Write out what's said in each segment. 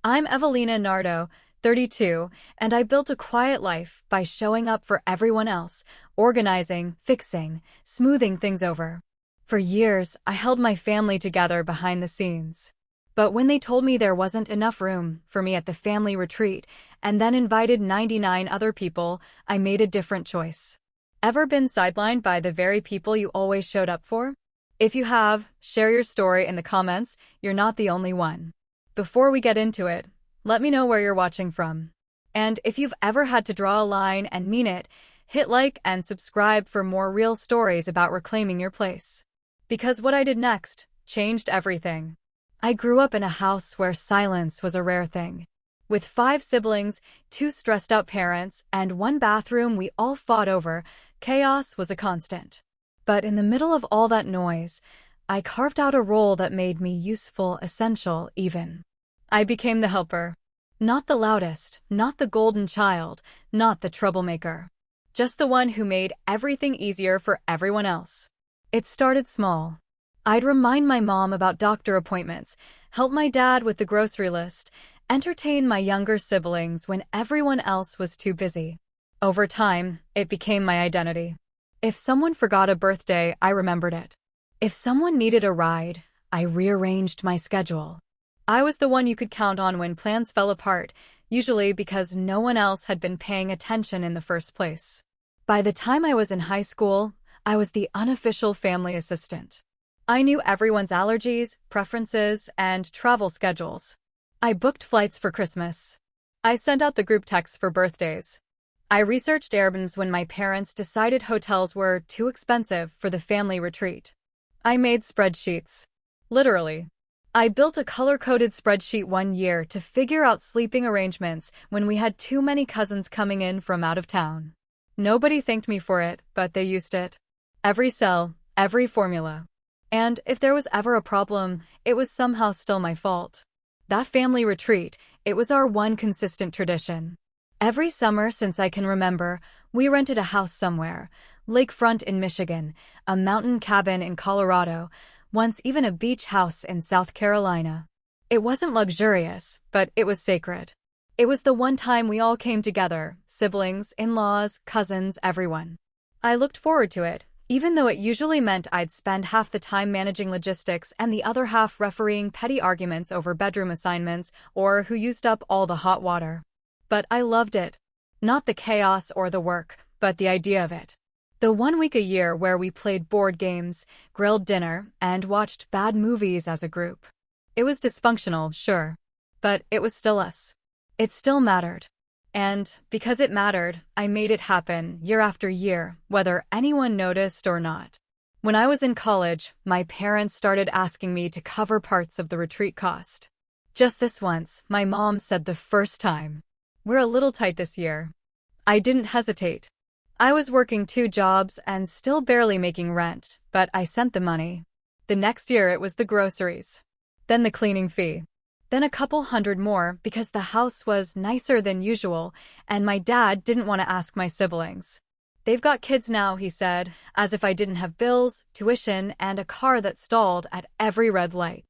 I'm Evelina Nardo, 32, and I built a quiet life by showing up for everyone else, organizing, fixing, smoothing things over. For years, I held my family together behind the scenes. But when they told me there wasn't enough room for me at the family retreat, and then invited 99 other people, I made a different choice. Ever been sidelined by the very people you always showed up for? If you have, share your story in the comments. You're not the only one. Before we get into it, let me know where you're watching from. And if you've ever had to draw a line and mean it, hit like and subscribe for more real stories about reclaiming your place. Because what I did next changed everything. I grew up in a house where silence was a rare thing. With 5 siblings, 2 stressed-out parents, and 1 bathroom we all fought over, chaos was a constant. But in the middle of all that noise, I carved out a role that made me useful, essential, even. I became the helper. Not the loudest, not the golden child, not the troublemaker. Just the one who made everything easier for everyone else. It started small. I'd remind my mom about doctor appointments, help my dad with the grocery list, entertain my younger siblings when everyone else was too busy. Over time, it became my identity. If someone forgot a birthday, I remembered it. If someone needed a ride, I rearranged my schedule. I was the one you could count on when plans fell apart, usually because no one else had been paying attention in the first place. By the time I was in high school, I was the unofficial family assistant. I knew everyone's allergies, preferences, and travel schedules. I booked flights for Christmas. I sent out the group texts for birthdays. I researched Airbnbs when my parents decided hotels were too expensive for the family retreat. I made spreadsheets. Literally. I built a color-coded spreadsheet one year to figure out sleeping arrangements when we had too many cousins coming in from out of town. Nobody thanked me for it, but they used it. Every cell, every formula. And if there was ever a problem, it was somehow still my fault. That family retreat, it was our one consistent tradition. Every summer since I can remember, we rented a house somewhere, lakefront in Michigan, a mountain cabin in Colorado, once even a beach house in South Carolina. It wasn't luxurious, but it was sacred. It was the one time we all came together, siblings, in-laws, cousins, everyone. I looked forward to it, even though it usually meant I'd spend half the time managing logistics and the other half refereeing petty arguments over bedroom assignments or who used up all the hot water. But I loved it. Not the chaos or the work, but the idea of it. The 1 week a year where we played board games, grilled dinner, and watched bad movies as a group. It was dysfunctional, sure. But it was still us. It still mattered. And because it mattered, I made it happen year after year, whether anyone noticed or not. When I was in college, my parents started asking me to cover parts of the retreat cost. Just this once, my mom said the first time, "We're a little tight this year." I didn't hesitate. I was working 2 jobs and still barely making rent, but I sent the money. The next year it was the groceries. Then the cleaning fee. Then a couple hundred more because the house was nicer than usual, and my dad didn't want to ask my siblings. "They've got kids now," he said, as if I didn't have bills, tuition, and a car that stalled at every red light.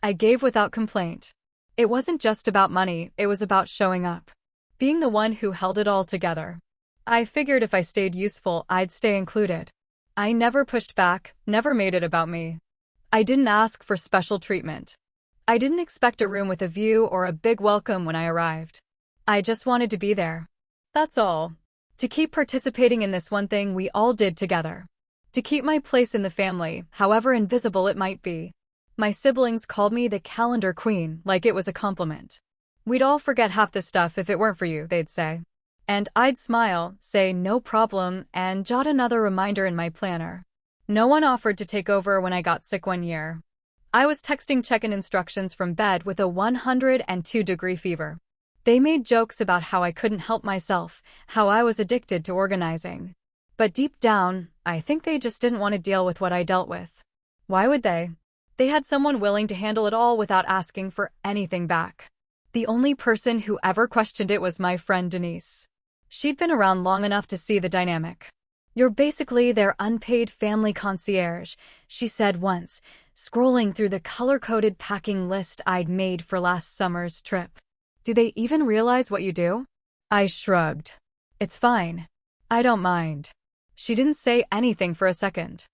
I gave without complaint. It wasn't just about money, it was about showing up. Being the one who held it all together. I figured if I stayed useful, I'd stay included. I never pushed back, never made it about me. I didn't ask for special treatment. I didn't expect a room with a view or a big welcome when I arrived. I just wanted to be there. That's all. To keep participating in this one thing we all did together. To keep my place in the family, however invisible it might be. My siblings called me the calendar queen, like it was a compliment. "We'd all forget half this stuff if it weren't for you," they'd say. And I'd smile, say no problem, and jot another reminder in my planner. No one offered to take over when I got sick one year. I was texting check-in instructions from bed with a 102-degree fever. They made jokes about how I couldn't help myself, how I was addicted to organizing. But deep down, I think they just didn't want to deal with what I dealt with. Why would they? They had someone willing to handle it all without asking for anything back. The only person who ever questioned it was my friend Denise. She'd been around long enough to see the dynamic. "You're basically their unpaid family concierge," she said once, scrolling through the color-coded packing list I'd made for last summer's trip. Do they even realize what you do? I shrugged. It's fine. I don't mind. She didn't say anything for a second.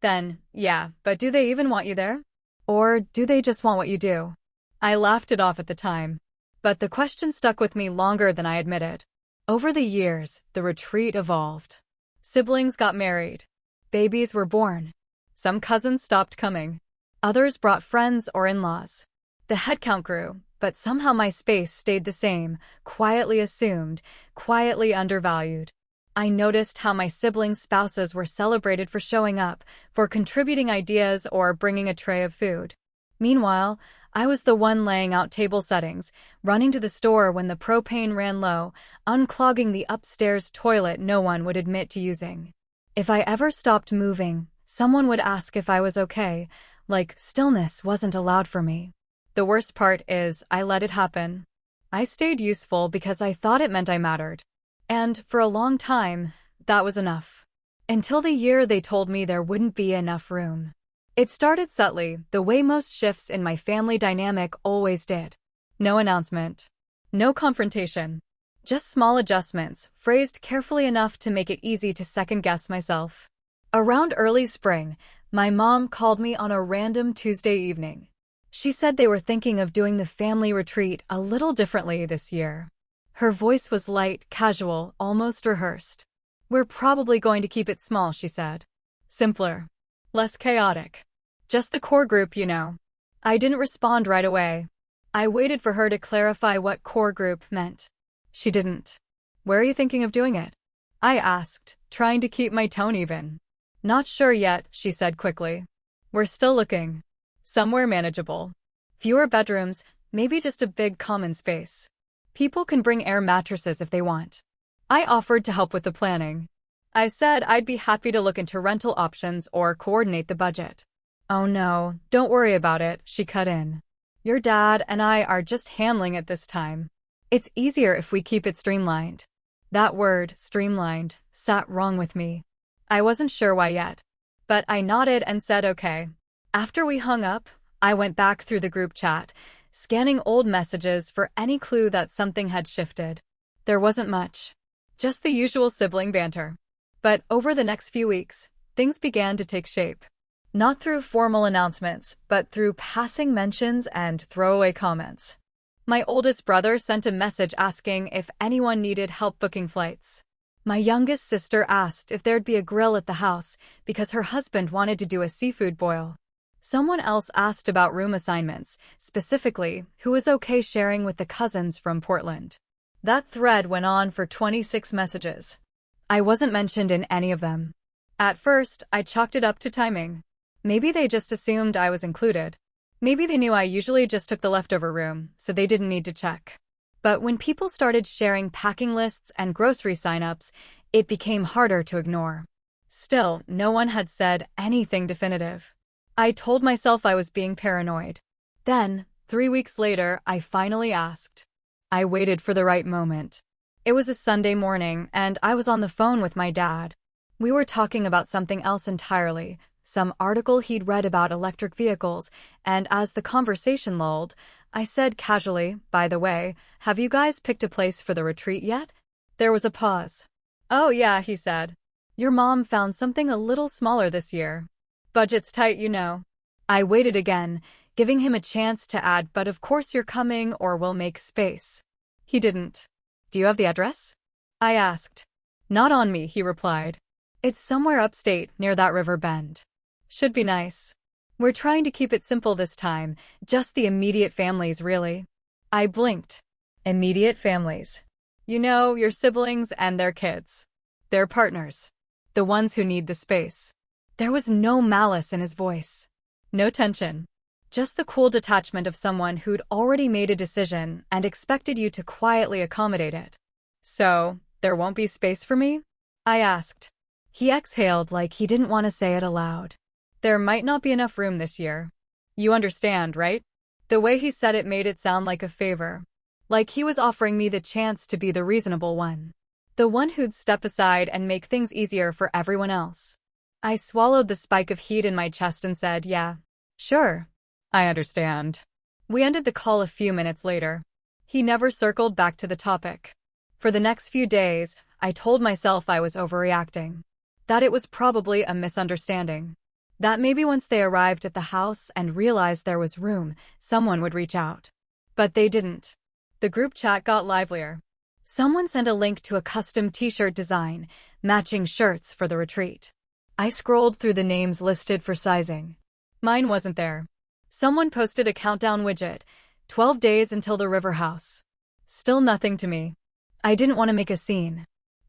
Then, yeah, but do they even want you there? Or do they just want what you do? I laughed it off at the time. But the question stuck with me longer than I admitted. Over the years, the retreat evolved. Siblings got married. Babies were born. Some cousins stopped coming. Others brought friends or in-laws. The headcount grew, but somehow my space stayed the same, quietly assumed, quietly undervalued. I noticed how my siblings' spouses were celebrated for showing up, for contributing ideas or bringing a tray of food. Meanwhile, I was the one laying out table settings, running to the store when the propane ran low, unclogging the upstairs toilet no one would admit to using. If I ever stopped moving, someone would ask if I was okay, like stillness wasn't allowed for me. The worst part is I let it happen. I stayed useful because I thought it meant I mattered. And for a long time, that was enough. Until the year they told me there wouldn't be enough room. It started subtly, the way most shifts in my family dynamic always did. No announcement. No confrontation. Just small adjustments, phrased carefully enough to make it easy to second-guess myself. Around early spring, my mom called me on a random Tuesday evening. She said they were thinking of doing the family retreat a little differently this year. Her voice was light, casual, almost rehearsed. We're probably going to keep it small, she said. Simpler. Less chaotic. Just the core group, you know. I didn't respond right away. I waited for her to clarify what core group meant. She didn't. Where are you thinking of doing it? I asked, trying to keep my tone even. Not sure yet, she said quickly. We're still looking. Somewhere manageable. Fewer bedrooms, maybe just a big common space. People can bring air mattresses if they want. I offered to help with the planning. I said I'd be happy to look into rental options or coordinate the budget. Oh no, don't worry about it, she cut in. Your dad and I are just handling it this time. It's easier if we keep it streamlined. That word, streamlined, sat wrong with me. I wasn't sure why yet. But I nodded and said okay. After we hung up, I went back through the group chat, scanning old messages for any clue that something had shifted. There wasn't much. Just the usual sibling banter. But over the next few weeks, things began to take shape. Not through formal announcements, but through passing mentions and throwaway comments. My oldest brother sent a message asking if anyone needed help booking flights. My youngest sister asked if there'd be a grill at the house because her husband wanted to do a seafood boil. Someone else asked about room assignments, specifically who was okay sharing with the cousins from Portland. That thread went on for 26 messages. I wasn't mentioned in any of them. At first, I chalked it up to timing. Maybe they just assumed I was included. Maybe they knew I usually just took the leftover room, so they didn't need to check. But when people started sharing packing lists and grocery signups, it became harder to ignore. Still, no one had said anything definitive. I told myself I was being paranoid. Then, 3 weeks later, I finally asked. I waited for the right moment. It was a Sunday morning, and I was on the phone with my dad. We were talking about something else entirely, some article he'd read about electric vehicles, and as the conversation lulled, I said casually, by the way, have you guys picked a place for the retreat yet? There was a pause. Oh yeah, he said. Your mom found something a little smaller this year. Budget's tight, you know. I waited again, giving him a chance to add, but of course you're coming or we'll make space. He didn't. Do you have the address? I asked. Not on me, he replied. It's somewhere upstate, near that river bend. Should be nice. We're trying to keep it simple this time, just the immediate families, really. I blinked. Immediate families. You know, your siblings and their kids. Their partners. The ones who need the space. There was no malice in his voice. No tension. Just the cool detachment of someone who'd already made a decision and expected you to quietly accommodate it. So, there won't be space for me? I asked. He exhaled like he didn't want to say it aloud. There might not be enough room this year. You understand, right? The way he said it made it sound like a favor. Like he was offering me the chance to be the reasonable one. The one who'd step aside and make things easier for everyone else. I swallowed the spike of heat in my chest and said, yeah, sure. I understand. We ended the call a few minutes later. He never circled back to the topic. For the next few days, I told myself I was overreacting. That it was probably a misunderstanding. That maybe once they arrived at the house and realized there was room, someone would reach out. But they didn't. The group chat got livelier. Someone sent a link to a custom t-shirt design, matching shirts for the retreat. I scrolled through the names listed for sizing. Mine wasn't there. Someone posted a countdown widget, 12 days until the river house. Still nothing to me. I didn't want to make a scene.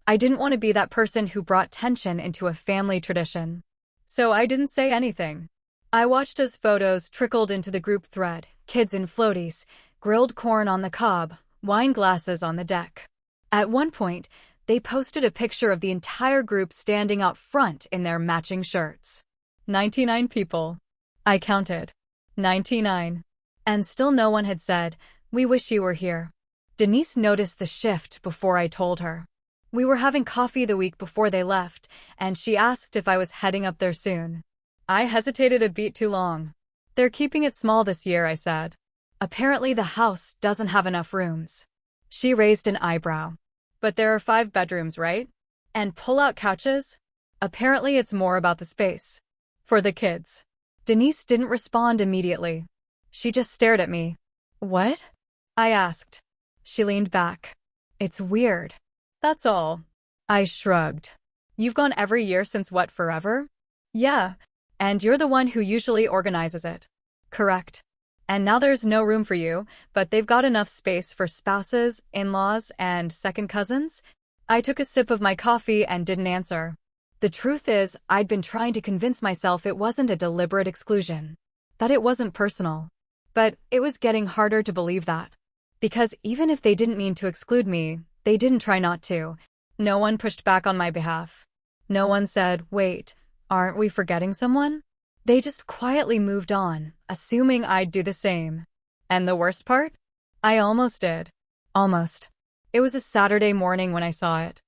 I didn't want to be that person who brought tension into a family tradition. So I didn't say anything. I watched as photos trickled into the group thread, kids in floaties, grilled corn on the cob, wine glasses on the deck. At one point, they posted a picture of the entire group standing out front in their matching shirts. 99 people. I counted. 99. And still no one had said, "We wish you were here." Denise noticed the shift before I told her. We were having coffee the week before they left, and she asked if I was heading up there soon. I hesitated a beat too long. "They're keeping it small this year," I said. "Apparently the house doesn't have enough rooms." She raised an eyebrow. "But there are 5 bedrooms, right? And pull-out couches?" "Apparently it's more about the space. For the kids." Denise didn't respond immediately. She just stared at me. "What?" I asked. She leaned back. "It's weird. That's all." I shrugged. "You've gone every year since what, forever?" "Yeah. And you're the one who usually organizes it." "Correct. And now there's no room for you, but they've got enough space for spouses, in-laws, and second cousins?" I took a sip of my coffee and didn't answer. The truth is, I'd been trying to convince myself it wasn't a deliberate exclusion. That it wasn't personal. But it was getting harder to believe that. Because even if they didn't mean to exclude me, they didn't try not to. No one pushed back on my behalf. No one said, "Wait, aren't we forgetting someone?" They just quietly moved on, assuming I'd do the same. And the worst part? I almost did. Almost. It was a Saturday morning when I saw it.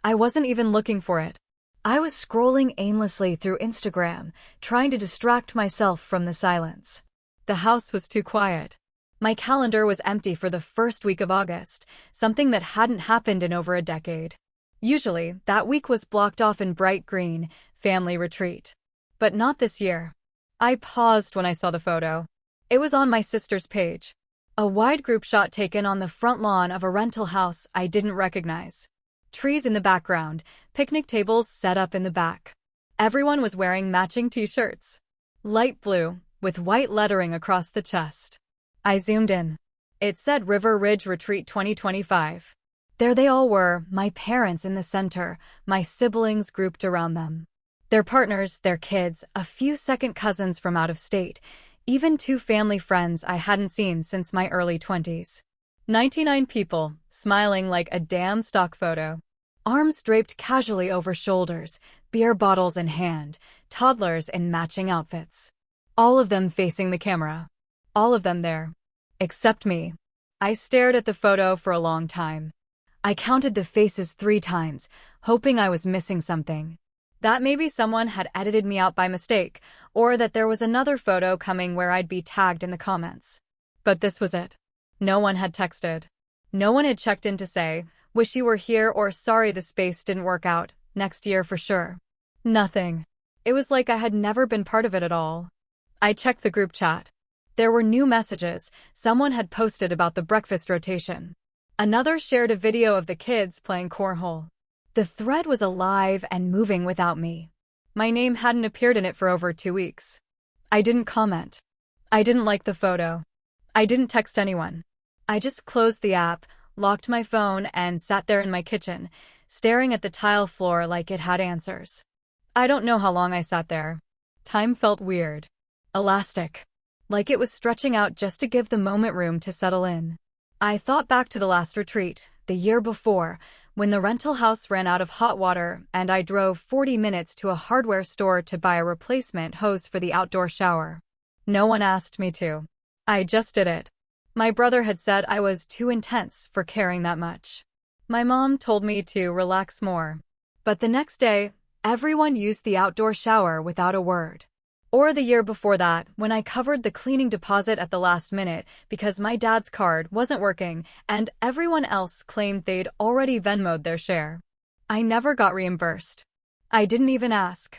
I wasn't even looking for it. I was scrolling aimlessly through Instagram, trying to distract myself from the silence. The house was too quiet. My calendar was empty for the first week of August, something that hadn't happened in over a decade. Usually, that week was blocked off in bright green, family retreat. But not this year. I paused when I saw the photo. It was on my sister's page. A wide group shot taken on the front lawn of a rental house I didn't recognize. Trees in the background, picnic tables set up in the back. Everyone was wearing matching t-shirts. Light blue, with white lettering across the chest. I zoomed in. It said River Ridge Retreat 2025. There they all were, my parents in the center, my siblings grouped around them. Their partners, their kids, a few second cousins from out of state, even 2 family friends I hadn't seen since my early 20s. 99 people, smiling like a damn stock photo. Arms draped casually over shoulders, beer bottles in hand, toddlers in matching outfits. All of them facing the camera. All of them there. Except me. I stared at the photo for a long time. I counted the faces 3 times, hoping I was missing something. That maybe someone had edited me out by mistake, or that there was another photo coming where I'd be tagged in the comments. But this was it. No one had texted. No one had checked in to say, "Wish you were here," or "Sorry the space didn't work out, next year for sure." Nothing. It was like I had never been part of it at all. I checked the group chat. There were new messages. Someone had posted about the breakfast rotation. Another shared a video of the kids playing cornhole. The thread was alive and moving without me. My name hadn't appeared in it for over 2 weeks. I didn't comment. I didn't like the photo. I didn't text anyone. I just closed the app, locked my phone, and sat there in my kitchen, staring at the tile floor like it had answers. I don't know how long I sat there. Time felt weird. Elastic. Like it was stretching out just to give the moment room to settle in. I thought back to the last retreat, the year before, when the rental house ran out of hot water and I drove 40 minutes to a hardware store to buy a replacement hose for the outdoor shower. No one asked me to. I just did it. My brother had said I was too intense for caring that much. My mom told me to relax more. But the next day, everyone used the outdoor shower without a word. Or the year before that, when I covered the cleaning deposit at the last minute because my dad's card wasn't working and everyone else claimed they'd already Venmo'd their share. I never got reimbursed. I didn't even ask.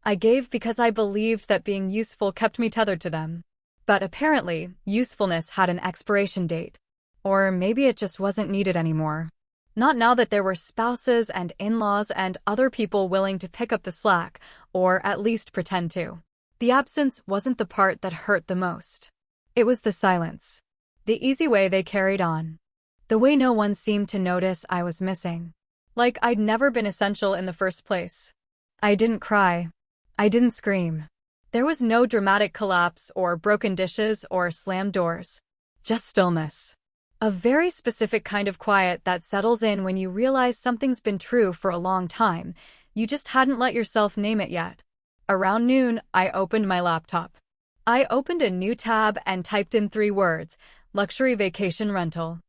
I gave because I believed that being useful kept me tethered to them. But apparently, usefulness had an expiration date. Or maybe it just wasn't needed anymore. Not now that there were spouses and in-laws and other people willing to pick up the slack, or at least pretend to. The absence wasn't the part that hurt the most. It was the silence. The easy way they carried on. The way no one seemed to notice I was missing. Like I'd never been essential in the first place. I didn't cry. I didn't scream. There was no dramatic collapse or broken dishes or slammed doors. Just stillness. A very specific kind of quiet that settles in when you realize something's been true for a long time. You just hadn't let yourself name it yet. Around noon, I opened my laptop. I opened a new tab and typed in 3 words, luxury vacation rental.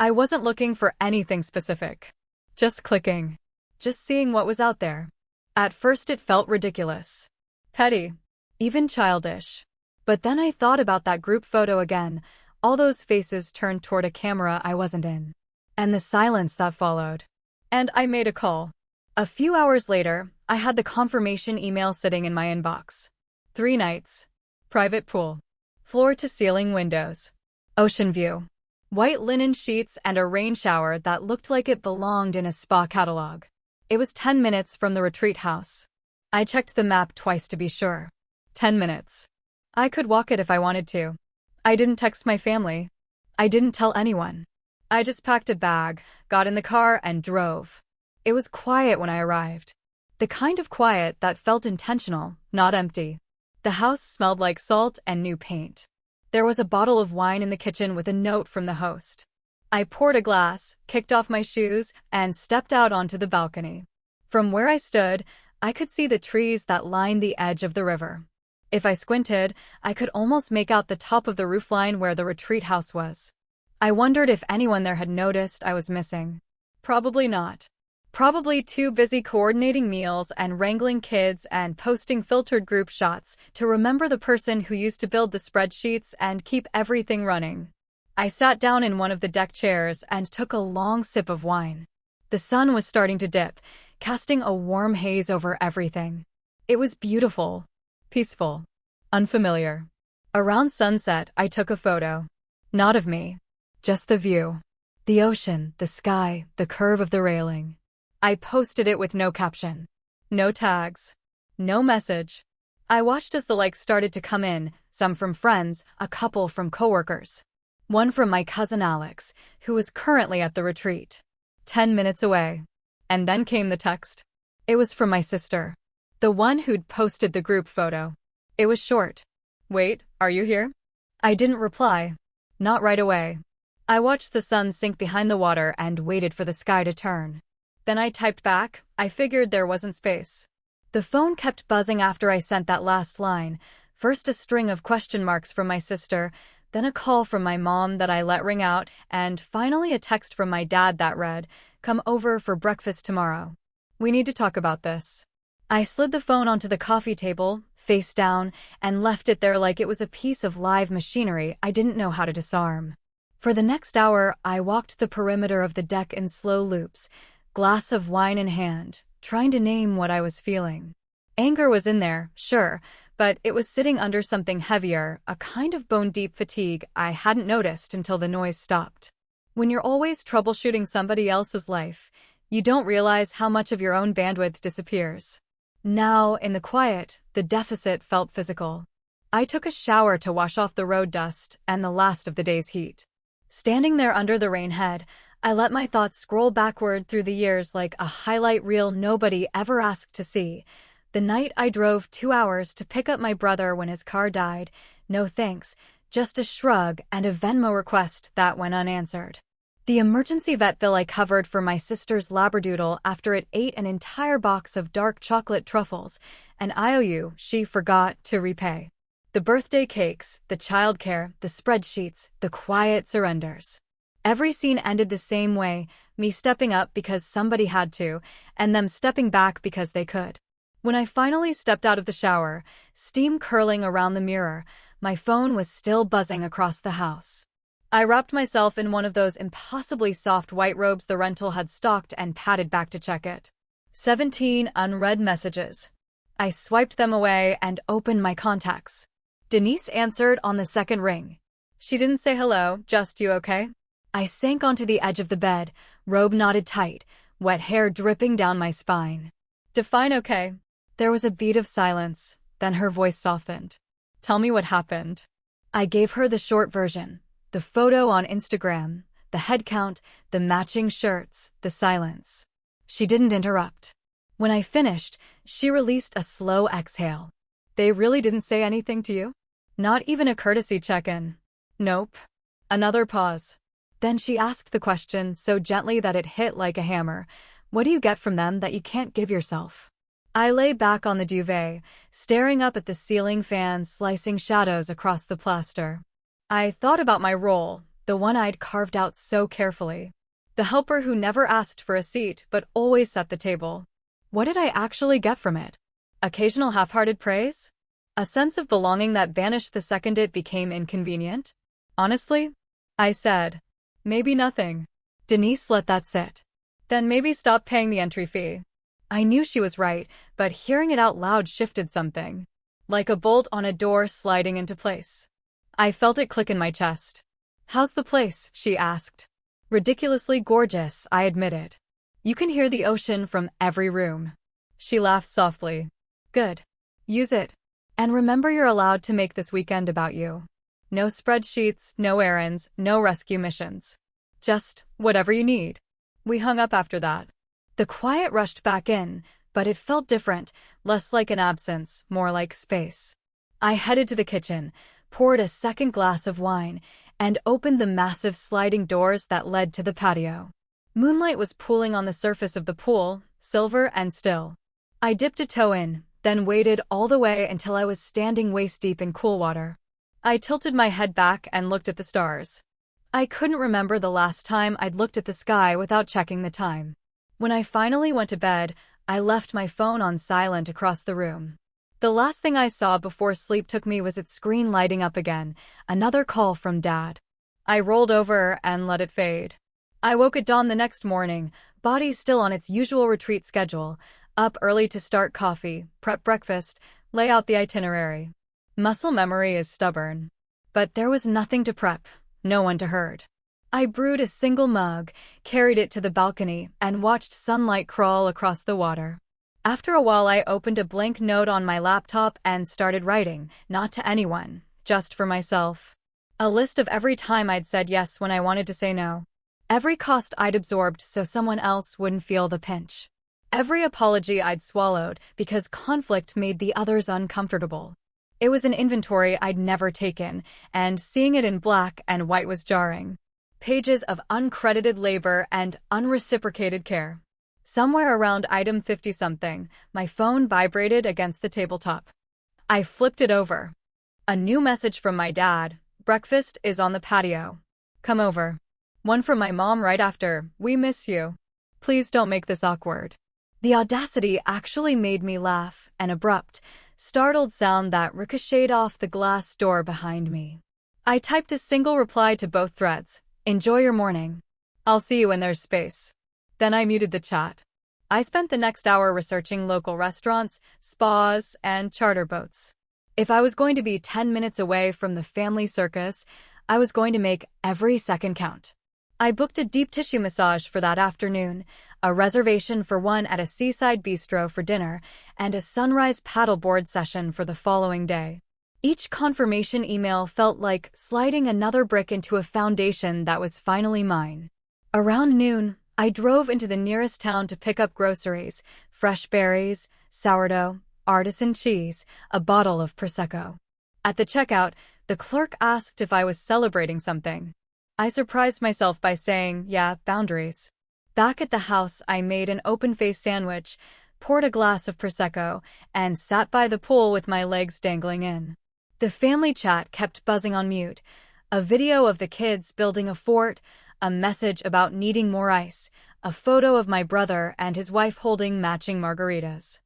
I wasn't looking for anything specific. Just clicking. Just seeing what was out there. At first it felt ridiculous. Petty. Even childish. But then I thought about that group photo again, all those faces turned toward a camera I wasn't in. And the silence that followed. And I made a call. A few hours later, I had the confirmation email sitting in my inbox. 3 nights. Private pool. Floor-to-ceiling windows. Ocean view. White linen sheets and a rain shower that looked like it belonged in a spa catalog. It was 10 minutes from the retreat house. I checked the map twice to be sure. 10 minutes. I could walk it if I wanted to. I didn't text my family. I didn't tell anyone. I just packed a bag, got in the car, and drove. It was quiet when I arrived. The kind of quiet that felt intentional, not empty. The house smelled like salt and new paint. There was a bottle of wine in the kitchen with a note from the host. I poured a glass, kicked off my shoes, and stepped out onto the balcony. From where I stood, I could see the trees that lined the edge of the river. If I squinted, I could almost make out the top of the roofline where the retreat house was. I wondered if anyone there had noticed I was missing. Probably not. Probably too busy coordinating meals and wrangling kids and posting filtered group shots to remember the person who used to build the spreadsheets and keep everything running. I sat down in one of the deck chairs and took a long sip of wine. The sun was starting to dip, casting a warm haze over everything. It was beautiful, peaceful, unfamiliar. Around sunset, I took a photo. Not of me, just the view. The ocean, the sky, the curve of the railing. I posted it with no caption. No tags. No message. I watched as the likes started to come in, some from friends, a couple from coworkers. One from my cousin Alex, who was currently at the retreat. 10 minutes away. And then came the text. It was from my sister. The one who'd posted the group photo. It was short. Wait, are you here? I didn't reply. Not right away. I watched the sun sink behind the water and waited for the sky to turn. Then I typed back. I figured there wasn't space. The phone kept buzzing after I sent that last line. First a string of question marks from my sister, then a call from my mom that I let ring out, and finally a text from my dad that read, "Come over for breakfast tomorrow. We need to talk about this." I slid the phone onto the coffee table, face down, and left it there like it was a piece of live machinery I didn't know how to disarm. For the next hour, I walked the perimeter of the deck in slow loops, glass of wine in hand, trying to name what I was feeling. Anger was in there, sure, but it was sitting under something heavier, a kind of bone-deep fatigue I hadn't noticed until the noise stopped. When you're always troubleshooting somebody else's life, you don't realize how much of your own bandwidth disappears. Now, in the quiet, the deficit felt physical. I took a shower to wash off the road dust and the last of the day's heat. Standing there under the rainhead, I let my thoughts scroll backward through the years like a highlight reel nobody ever asked to see. The night I drove 2 hours to pick up my brother when his car died, no thanks, just a shrug and a Venmo request that went unanswered. The emergency vet bill I covered for my sister's labradoodle after it ate an entire box of dark chocolate truffles, an IOU she forgot to repay. The birthday cakes, the childcare, the spreadsheets, the quiet surrenders. Every scene ended the same way, me stepping up because somebody had to, and them stepping back because they could. When I finally stepped out of the shower, steam curling around the mirror, my phone was still buzzing across the house. I wrapped myself in one of those impossibly soft white robes the rental had stocked and padded back to check it. 17 unread messages. I swiped them away and opened my contacts. Denise answered on the second ring. She didn't say hello, just you okay? I sank onto the edge of the bed, robe knotted tight, wet hair dripping down my spine. Define okay. There was a beat of silence, then her voice softened. Tell me what happened. I gave her the short version. The photo on Instagram, the head count, the matching shirts, the silence. She didn't interrupt. When I finished, she released a slow exhale. They really didn't say anything to you? Not even a courtesy check-in. Nope. Another pause. Then she asked the question so gently that it hit like a hammer. What do you get from them that you can't give yourself? I lay back on the duvet, staring up at the ceiling fan slicing shadows across the plaster. I thought about my role, the one I'd carved out so carefully. The helper who never asked for a seat but always set the table. What did I actually get from it? Occasional half-hearted praise? A sense of belonging that vanished the second it became inconvenient? Honestly? I said. Maybe nothing. Denise let that sit. Then maybe stop paying the entry fee. I knew she was right, but hearing it out loud shifted something. Like a bolt on a door sliding into place. I felt it click in my chest. How's the place? She asked. Ridiculously gorgeous, I admitted. You can hear the ocean from every room. She laughed softly. Good. Use it. And remember you're allowed to make this weekend about you. No spreadsheets, no errands, no rescue missions. Just whatever you need. We hung up after that. The quiet rushed back in, but it felt different, less like an absence, more like space. I headed to the kitchen, poured a second glass of wine, and opened the massive sliding doors that led to the patio. Moonlight was pooling on the surface of the pool, silver and still. I dipped a toe in, then waded all the way until I was standing waist-deep in cool water. I tilted my head back and looked at the stars. I couldn't remember the last time I'd looked at the sky without checking the time. When I finally went to bed, I left my phone on silent across the room. The last thing I saw before sleep took me was its screen lighting up again, another call from Dad. I rolled over and let it fade. I woke at dawn the next morning, body still on its usual retreat schedule, up early to start coffee, prep breakfast, lay out the itinerary. Muscle memory is stubborn. But there was nothing to prep, no one to herd. I brewed a single mug, carried it to the balcony, and watched sunlight crawl across the water. After a while I opened a blank note on my laptop and started writing, not to anyone, just for myself. A list of every time I'd said yes when I wanted to say no. Every cost I'd absorbed so someone else wouldn't feel the pinch. Every apology I'd swallowed because conflict made the others uncomfortable. It was an inventory I'd never taken, and seeing it in black and white was jarring. Pages of uncredited labor and unreciprocated care. Somewhere around item 50-something, my phone vibrated against the tabletop. I flipped it over. A new message from my dad. Breakfast is on the patio. Come over. One from my mom right after. We miss you. Please don't make this awkward. The audacity actually made me laugh, an abrupt, startled sound that ricocheted off the glass door behind me. I typed a single reply to both threads. Enjoy your morning. I'll see you when there's space. Then I muted the chat. I spent the next hour researching local restaurants, spas, and charter boats. If I was going to be 10 minutes away from the family circus, I was going to make every second count. I booked a deep tissue massage for that afternoon, a reservation for one at a seaside bistro for dinner, and a sunrise paddleboard session for the following day. Each confirmation email felt like sliding another brick into a foundation that was finally mine. Around noon, I drove into the nearest town to pick up groceries, fresh berries, sourdough, artisan cheese, a bottle of Prosecco. At the checkout, the clerk asked if I was celebrating something. I surprised myself by saying, yeah, boundaries. Back at the house, I made an open-faced sandwich, poured a glass of Prosecco, and sat by the pool with my legs dangling in. The family chat kept buzzing on mute. A video of the kids building a fort, a message about needing more ice, a photo of my brother and his wife holding matching margaritas.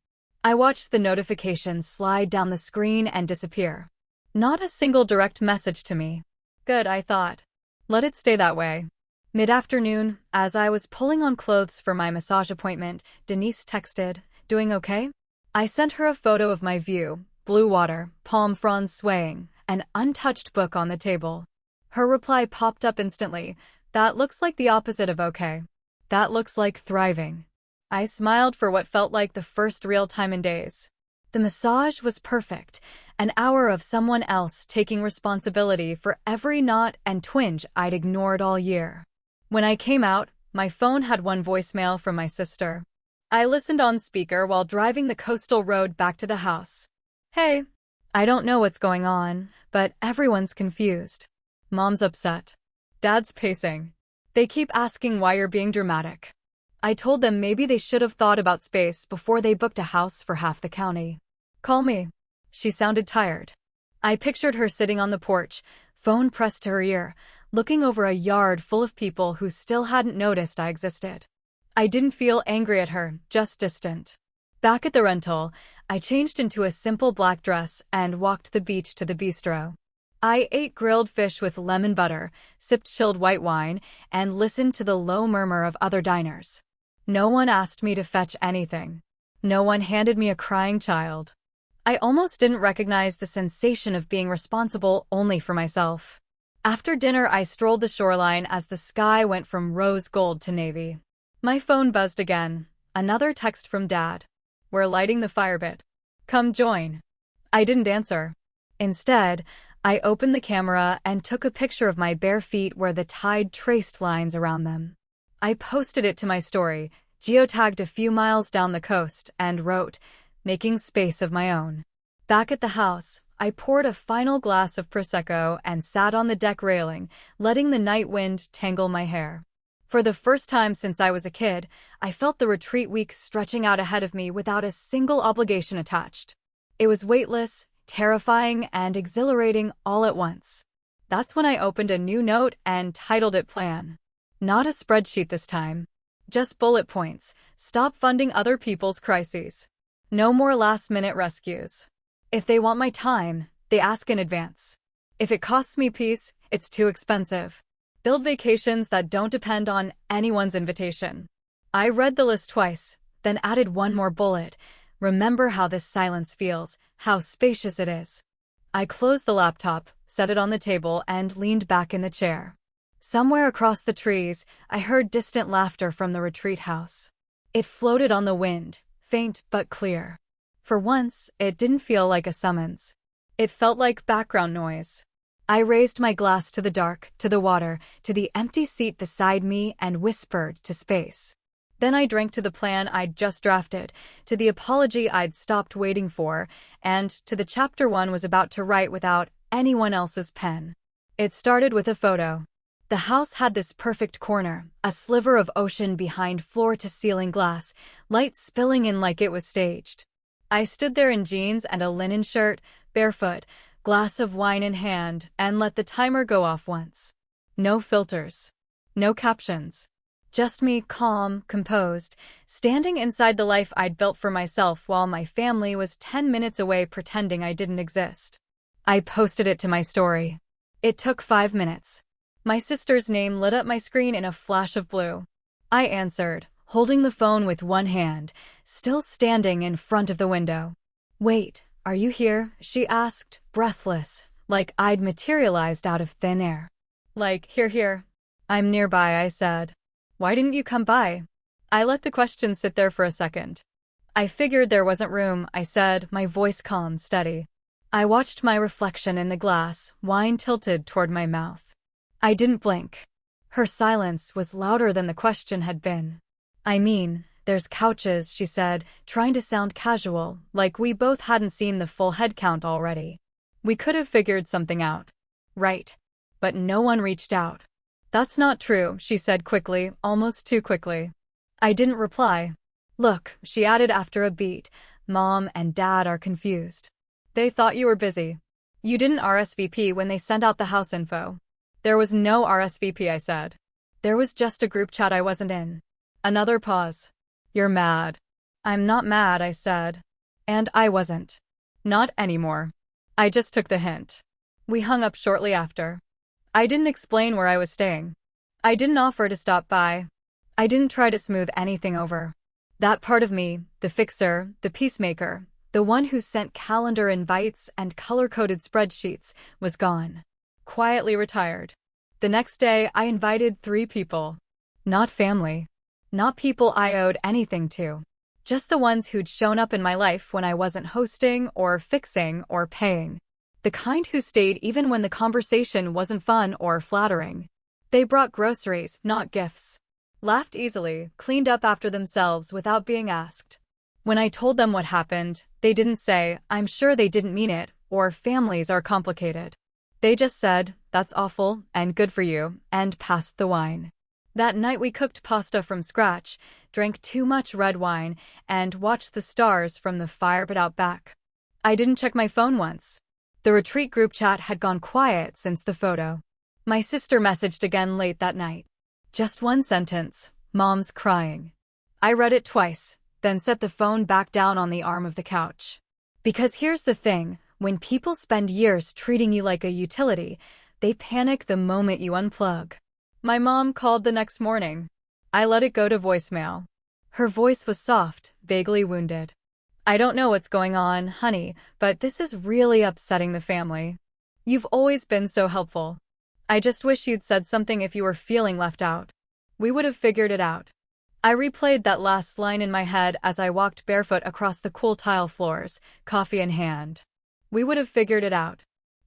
I watched the notifications slide down the screen and disappear. Not a single direct message to me. Good, I thought. Let it stay that way. Mid-afternoon, as I was pulling on clothes for my massage appointment, Denise texted, "Doing okay?" I sent her a photo of my view, blue water, palm fronds swaying, an untouched book on the table. Her reply popped up instantly. "That looks like the opposite of okay. That looks like thriving." I smiled for what felt like the first real time in days. The massage was perfect, an hour of someone else taking responsibility for every knot and twinge I'd ignored all year. When I came out, my phone had one voicemail from my sister. I listened on speaker while driving the coastal road back to the house. "Hey, I don't know what's going on, but everyone's confused. Mom's upset. Dad's pacing. They keep asking why you're being dramatic." I told them maybe they should have thought about space before they booked a house for half the county. "Call me." She sounded tired. I pictured her sitting on the porch, phone pressed to her ear, looking over a yard full of people who still hadn't noticed I existed. I didn't feel angry at her, just distant. Back at the rental, I changed into a simple black dress and walked the beach to the bistro. I ate grilled fish with lemon butter, sipped chilled white wine, and listened to the low murmur of other diners. No one asked me to fetch anything. No one handed me a crying child. I almost didn't recognize the sensation of being responsible only for myself. After dinner, I strolled the shoreline as the sky went from rose gold to navy. My phone buzzed again. Another text from Dad. "We're lighting the fire pit. Come join." I didn't answer. Instead, I opened the camera and took a picture of my bare feet where the tide traced lines around them. I posted it to my story, geotagged a few miles down the coast, and wrote, "Making space of my own." Back at the house, I poured a final glass of Prosecco and sat on the deck railing, letting the night wind tangle my hair. For the first time since I was a kid, I felt the retreat week stretching out ahead of me without a single obligation attached. It was weightless, terrifying, and exhilarating all at once. That's when I opened a new note and titled it Plan. Not a spreadsheet this time. Just bullet points. Stop funding other people's crises. No more last-minute rescues. If they want my time, they ask in advance. If it costs me peace, it's too expensive. Build vacations that don't depend on anyone's invitation. I read the list twice, then added one more bullet. Remember how this silence feels, how spacious it is. I closed the laptop, set it on the table, and leaned back in the chair. Somewhere across the trees, I heard distant laughter from the retreat house. It floated on the wind, faint but clear. For once, it didn't feel like a summons. It felt like background noise. I raised my glass to the dark, to the water, to the empty seat beside me, and whispered to space. Then I drank to the plan I'd just drafted, to the apology I'd stopped waiting for, and to the chapter one was about to write without anyone else's pen. It started with a photo. The house had this perfect corner, a sliver of ocean behind floor-to-ceiling glass, light spilling in like it was staged. I stood there in jeans and a linen shirt, barefoot, glass of wine in hand, and let the timer go off once. No filters. No captions. Just me, calm, composed, standing inside the life I'd built for myself while my family was 10 minutes away pretending I didn't exist. I posted it to my story. It took 5 minutes. My sister's name lit up my screen in a flash of blue. I answered, holding the phone with one hand, still standing in front of the window. "Wait, are you here?" she asked, breathless, like I'd materialized out of thin air. "Like, here. I'm nearby," I said. "Why didn't you come by?" I let the question sit there for a second. "I figured there wasn't room," I said, my voice calm, steady. I watched my reflection in the glass, wine tilted toward my mouth. I didn't blink. Her silence was louder than the question had been. "I mean, there's couches," she said, trying to sound casual, like we both hadn't seen the full head count already. "We could have figured something out." "Right. But no one reached out." "That's not true," she said quickly, almost too quickly. I didn't reply. "Look," she added after a beat, "Mom and Dad are confused. They thought you were busy. You didn't RSVP when they sent out the house info." "There was no RSVP," I said. "There was just a group chat I wasn't in." Another pause. "You're mad." "I'm not mad," I said. And I wasn't. Not anymore. I just took the hint. We hung up shortly after. I didn't explain where I was staying. I didn't offer to stop by. I didn't try to smooth anything over. That part of me, the fixer, the peacemaker, the one who sent calendar invites and color-coded spreadsheets, was gone. Quietly retired. The next day, I invited 3 people. Not family. Not people I owed anything to. Just the ones who'd shown up in my life when I wasn't hosting or fixing or paying. The kind who stayed even when the conversation wasn't fun or flattering. They brought groceries, not gifts. Laughed easily, cleaned up after themselves without being asked. When I told them what happened, they didn't say, "I'm sure they didn't mean it," or "families are complicated." They just said, "That's awful, and good for you," and passed the wine. That night we cooked pasta from scratch, drank too much red wine, and watched the stars from the firepit out back. I didn't check my phone once. The retreat group chat had gone quiet since the photo. My sister messaged again late that night. Just one sentence, "Mom's crying." I read it twice, then set the phone back down on the arm of the couch. Because here's the thing, when people spend years treating you like a utility, they panic the moment you unplug. My mom called the next morning. I let it go to voicemail. Her voice was soft, vaguely wounded. "I don't know what's going on, honey, but this is really upsetting the family. You've always been so helpful. I just wish you'd said something if you were feeling left out. We would have figured it out." I replayed that last line in my head as I walked barefoot across the cool tile floors, coffee in hand. We would have figured it out.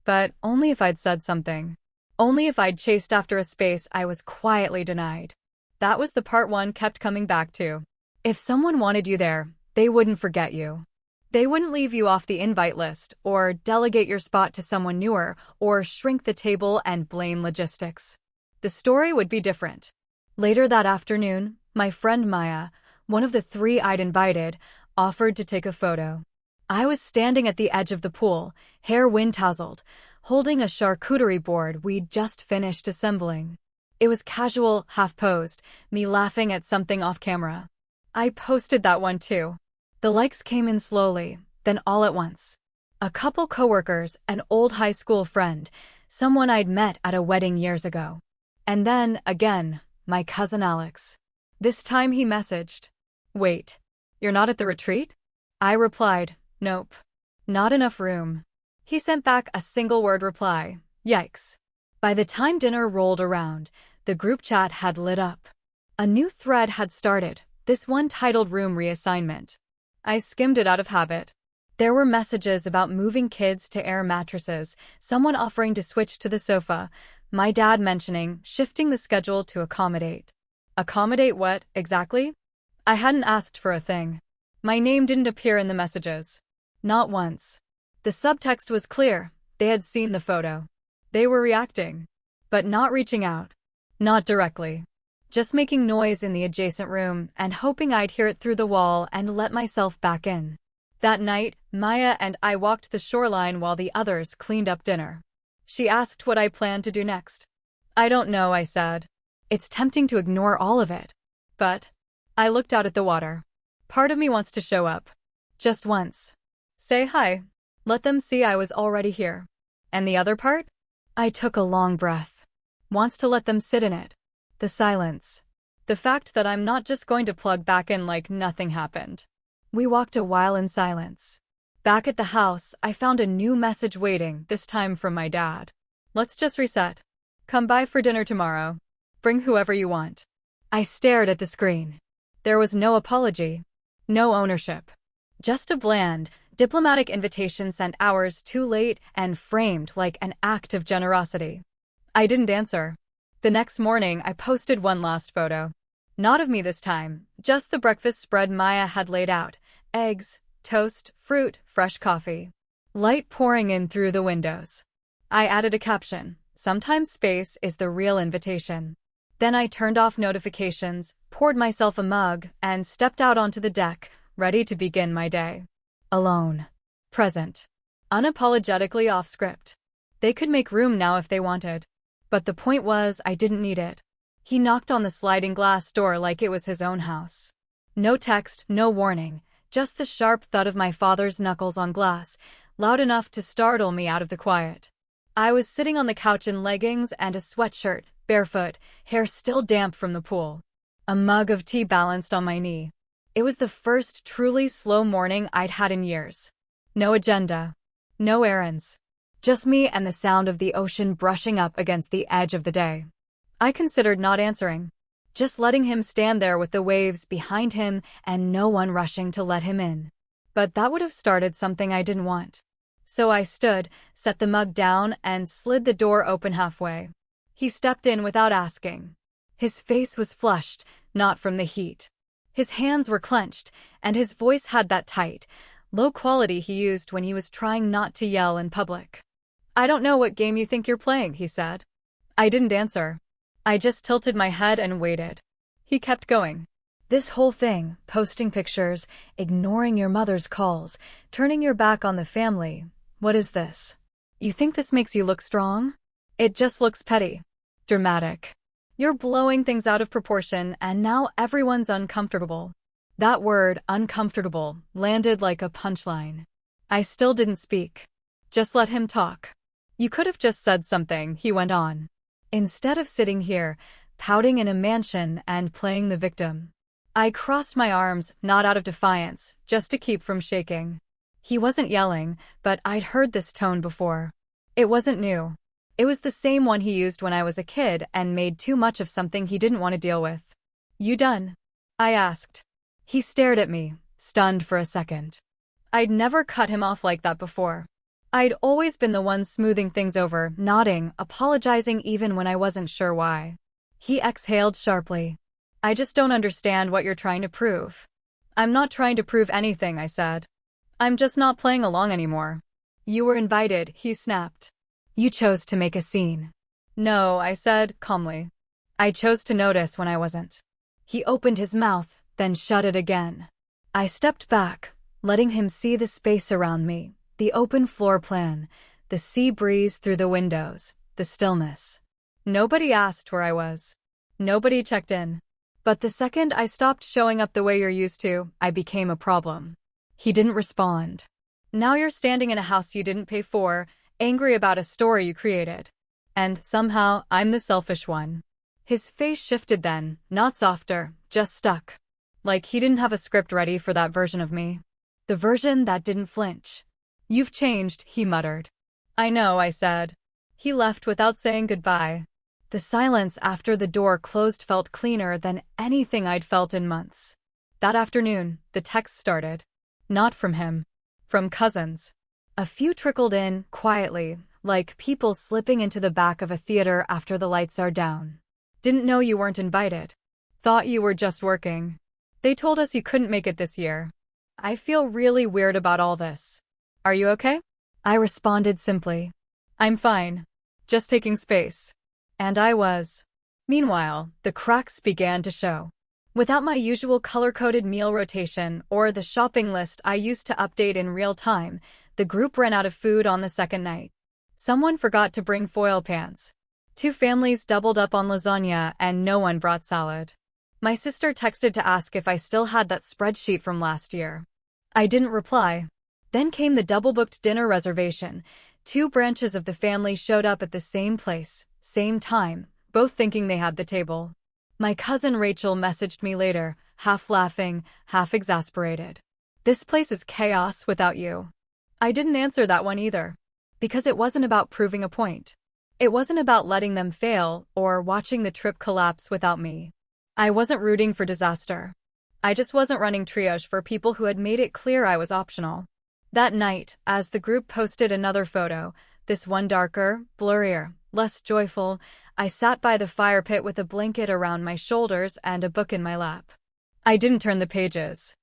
But only if I'd said something. Only if I'd chased after a space I was quietly denied. That was the part one kept coming back to. If someone wanted you there, they wouldn't forget you. They wouldn't leave you off the invite list, or delegate your spot to someone newer, or shrink the table and blame logistics. The story would be different. Later that afternoon, my friend Maya, one of the 3 I'd invited, offered to take a photo. I was standing at the edge of the pool, hair wind-tousled, holding a charcuterie board we'd just finished assembling. It was casual, half-posed, me laughing at something off-camera. I posted that one too. The likes came in slowly, then all at once. A couple coworkers, an old high school friend, someone I'd met at a wedding years ago. And then, again, my cousin Alex. This time he messaged, "Wait, you're not at the retreat?" I replied, "Nope. Not enough room." He sent back a single-word reply, "Yikes." By the time dinner rolled around, the group chat had lit up. A new thread had started, this one titled Room Reassignment. I skimmed it out of habit. There were messages about moving kids to air mattresses, someone offering to switch to the sofa, my dad mentioning shifting the schedule to accommodate. Accommodate what, exactly? I hadn't asked for a thing. My name didn't appear in the messages. Not once. The subtext was clear. They had seen the photo. They were reacting. But not reaching out. Not directly. Just making noise in the adjacent room and hoping I'd hear it through the wall and let myself back in. That night, Maya and I walked the shoreline while the others cleaned up dinner. She asked what I planned to do next. "I don't know," I said. It's tempting to ignore all of it. But I looked out at the water. Part of me wants to show up. Just once. Say hi. Let them see I was already here. And the other part? I took a long breath. Wants to let them sit in it. The silence. The fact that I'm not just going to plug back in like nothing happened. We walked a while in silence. Back at the house, I found a new message waiting, this time from my dad. "Let's just reset. Come by for dinner tomorrow. Bring whoever you want." I stared at the screen. There was no apology. No ownership. Just a bland, diplomatic invitation sent hours too late and framed like an act of generosity. I didn't answer. The next morning, I posted one last photo. Not of me this time, just the breakfast spread Maya had laid out. Eggs, toast, fruit, fresh coffee. Light pouring in through the windows. I added a caption. Sometimes space is the real invitation. Then I turned off notifications, poured myself a mug, and stepped out onto the deck, ready to begin my day. Alone. Present. Unapologetically off script. They could make room now if they wanted. But the point was, I didn't need it. He knocked on the sliding glass door like it was his own house. No text, no warning. Just the sharp thud of my father's knuckles on glass, loud enough to startle me out of the quiet. I was sitting on the couch in leggings and a sweatshirt, barefoot, hair still damp from the pool. A mug of tea balanced on my knee. It was the first truly slow morning I'd had in years. No agenda. No errands. Just me and the sound of the ocean brushing up against the edge of the day. I considered not answering. Just letting him stand there with the waves behind him and no one rushing to let him in. But that would have started something I didn't want. So I stood, set the mug down, and slid the door open halfway. He stepped in without asking. His face was flushed, not from the heat. His hands were clenched, and his voice had that tight, low quality he used when he was trying not to yell in public. "I don't know what game you think you're playing," he said. I didn't answer. I just tilted my head and waited. He kept going. "This whole thing, posting pictures, ignoring your mother's calls, turning your back on the family, what is this? You think this makes you look strong? It just looks petty. Dramatic. You're blowing things out of proportion and now everyone's uncomfortable." That word, uncomfortable, landed like a punchline. I still didn't speak. Just let him talk. "You could have just said something," he went on. "Instead of sitting here, pouting in a mansion and playing the victim." I crossed my arms, not out of defiance, just to keep from shaking. He wasn't yelling, but I'd heard this tone before. It wasn't new. It was the same one he used when I was a kid and made too much of something he didn't want to deal with. "You done?" I asked. He stared at me, stunned for a second. I'd never cut him off like that before. I'd always been the one smoothing things over, nodding, apologizing even when I wasn't sure why. He exhaled sharply. "I just don't understand what you're trying to prove." "I'm not trying to prove anything," I said. "I'm just not playing along anymore." "You were invited," he snapped. "You chose to make a scene." "No," I said, calmly. "I chose to notice when I wasn't." He opened his mouth, then shut it again. I stepped back, letting him see the space around me, the open floor plan, the sea breeze through the windows, the stillness. Nobody asked where I was. Nobody checked in. But the second I stopped showing up the way you're used to, I became a problem. He didn't respond. "Now you're standing in a house you didn't pay for, angry about a story you created. And somehow, I'm the selfish one." His face shifted then, not softer, just stuck. Like he didn't have a script ready for that version of me. The version that didn't flinch. "You've changed," he muttered. "I know," I said. He left without saying goodbye. The silence after the door closed felt cleaner than anything I'd felt in months. That afternoon, the texts started. Not from him. From cousins. A few trickled in, quietly, like people slipping into the back of a theater after the lights are down. "Didn't know you weren't invited. Thought you were just working. They told us you couldn't make it this year. I feel really weird about all this. Are you okay?" I responded simply. "I'm fine. Just taking space." And I was. Meanwhile, the cracks began to show. Without my usual color-coded meal rotation or the shopping list I used to update in real time, the group ran out of food on the second night. Someone forgot to bring foil pans. 2 families doubled up on lasagna and no one brought salad. My sister texted to ask if I still had that spreadsheet from last year. I didn't reply. Then came the double-booked dinner reservation. 2 branches of the family showed up at the same place, same time, both thinking they had the table. My cousin Rachel messaged me later, half laughing, half exasperated. "This place is chaos without you." I didn't answer that one either. Because it wasn't about proving a point. It wasn't about letting them fail or watching the trip collapse without me. I wasn't rooting for disaster. I just wasn't running triage for people who had made it clear I was optional. That night, as the group posted another photo, this one darker, blurrier, less joyful, I sat by the fire pit with a blanket around my shoulders and a book in my lap. I didn't turn the pages.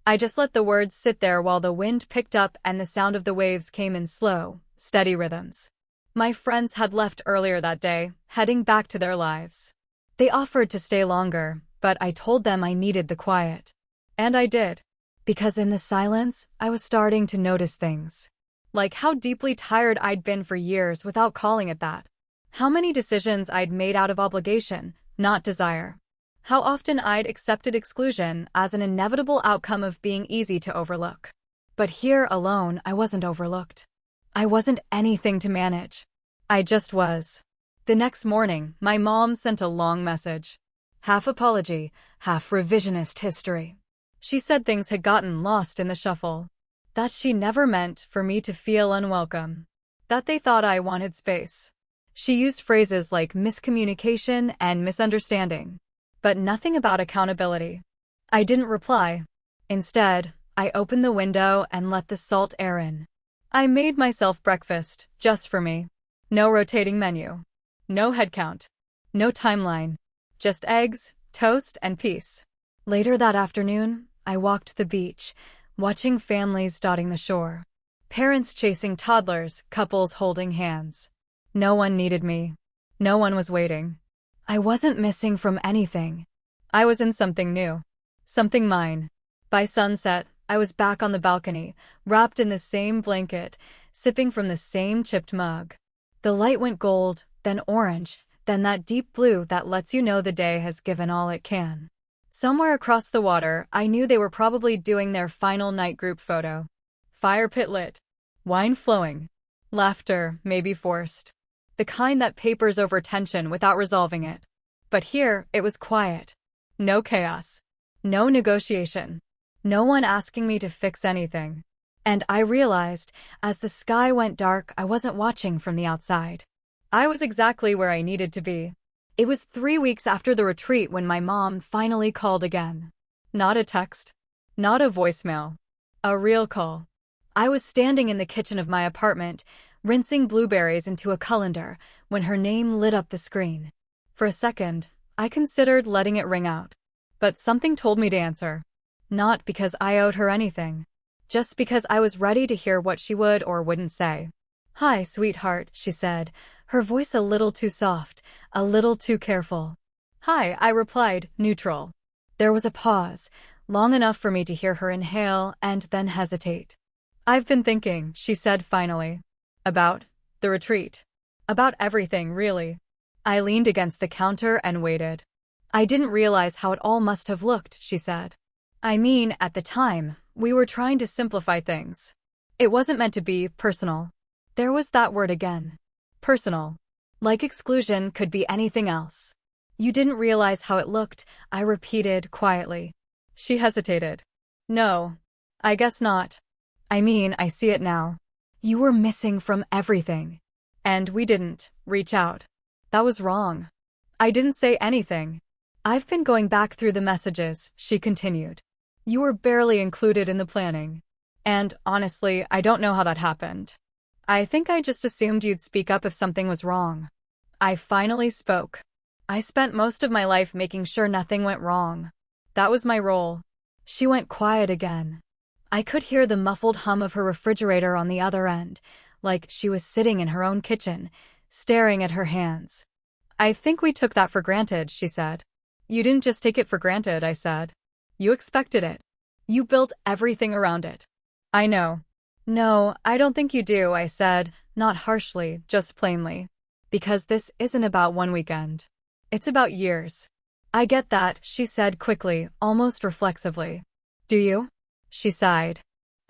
I just let the words sit there while the wind picked up and the sound of the waves came in slow, steady rhythms. My friends had left earlier that day, heading back to their lives. They offered to stay longer, but I told them I needed the quiet. And I did. Because in the silence, I was starting to notice things. Like how deeply tired I'd been for years without calling it that. How many decisions I'd made out of obligation, not desire. How often I'd accepted exclusion as an inevitable outcome of being easy to overlook. But here alone, I wasn't overlooked. I wasn't anything to manage. I just was. The next morning, my mom sent a long message. Half apology, half revisionist history. She said things had gotten lost in the shuffle. That she never meant for me to feel unwelcome. That they thought I wanted space. She used phrases like miscommunication and misunderstanding. But nothing about accountability. I didn't reply. Instead, I opened the window and let the salt air in. I made myself breakfast, just for me. No rotating menu. No head count. No timeline. Just eggs, toast, and peace. Later that afternoon, I walked the beach, watching families dotting the shore. Parents chasing toddlers, couples holding hands. No one needed me. No one was waiting. I wasn't missing from anything. I was in something new. Something mine. By sunset, I was back on the balcony, wrapped in the same blanket, sipping from the same chipped mug. The light went gold, then orange, then that deep blue that lets you know the day has given all it can. Somewhere across the water, I knew they were probably doing their final night group photo. Fire pit lit. Wine flowing. Laughter, maybe forced. The kind that papers over tension without resolving it. But here, it was quiet. No chaos. No negotiation. No one asking me to fix anything. And I realized, as the sky went dark, I wasn't watching from the outside. I was exactly where I needed to be. It was 3 weeks after the retreat when my mom finally called again. Not a text. Not a voicemail. A real call. I was standing in the kitchen of my apartment, rinsing blueberries into a colander, when her name lit up the screen. For a second, I considered letting it ring out. But something told me to answer. Not because I owed her anything. Just because I was ready to hear what she would or wouldn't say. "Hi, sweetheart," she said, her voice a little too soft, a little too careful. "Hi," I replied, neutral. There was a pause, long enough for me to hear her inhale and then hesitate. "I've been thinking," she said finally. "About the retreat. About everything, really." I leaned against the counter and waited. "I didn't realize how it all must have looked," she said. "I mean, at the time, we were trying to simplify things. It wasn't meant to be personal." There was that word again. Personal. Like exclusion could be anything else. "You didn't realize how it looked," I repeated quietly. She hesitated. "No. I guess not. I mean, I see it now. You were missing from everything. And we didn't reach out. That was wrong. I didn't say anything. I've been going back through the messages," she continued. "You were barely included in the planning. And, honestly, I don't know how that happened. I think I just assumed you'd speak up if something was wrong." I finally spoke. I spent most of my life making sure nothing went wrong. That was my role. She went quiet again. I could hear the muffled hum of her refrigerator on the other end, like she was sitting in her own kitchen, staring at her hands. "I think we took that for granted," she said. "You didn't just take it for granted," I said. "You expected it. You built everything around it." "I know." "No, I don't think you do," I said, not harshly, just plainly. "Because this isn't about one weekend. It's about years." "I get that," she said quickly, almost reflexively. "Do you?" She sighed.